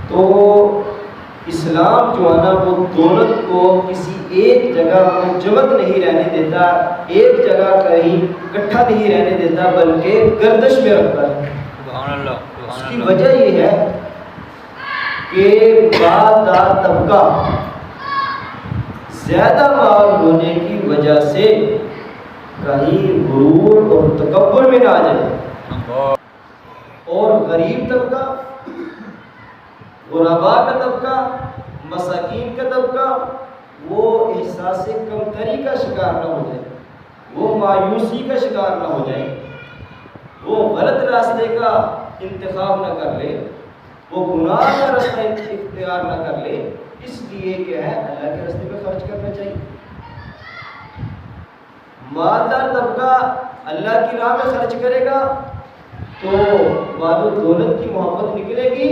تو اسلام جو ہے نا وہ دولت کو کسی ایک جگہ منجمد نہیں رہنے دیتا، ایک جگہ کہیں اکٹھا نہیں رہنے دیتا، بلکہ گردش میں رکھتا ہے۔ اس کی وجہ یہ ہے کہ مالدار طبقہ زیادہ مال ہونے کی وجہ سے کہیں غرور اور تکبر میں نہ آ جائے، اور غریب طبقہ، غرباء کا طبقہ، مساکین کا طبقہ وہ احساس کمتری کا شکار نہ ہو جائے، وہ مایوسی کا شکار نہ ہو جائے، وہ غلط راستے کا انتخاب نہ کر لے، وہ گناہ کا راستہ اختیار نہ کر لے۔ اس لیے کہ ہے اللہ کے راستے پہ خرچ کرنا چاہیے۔ مالدار طبقہ اللہ کی راہ میں خرچ کرے گا تو مال و دولت کی محبت نکلے گی،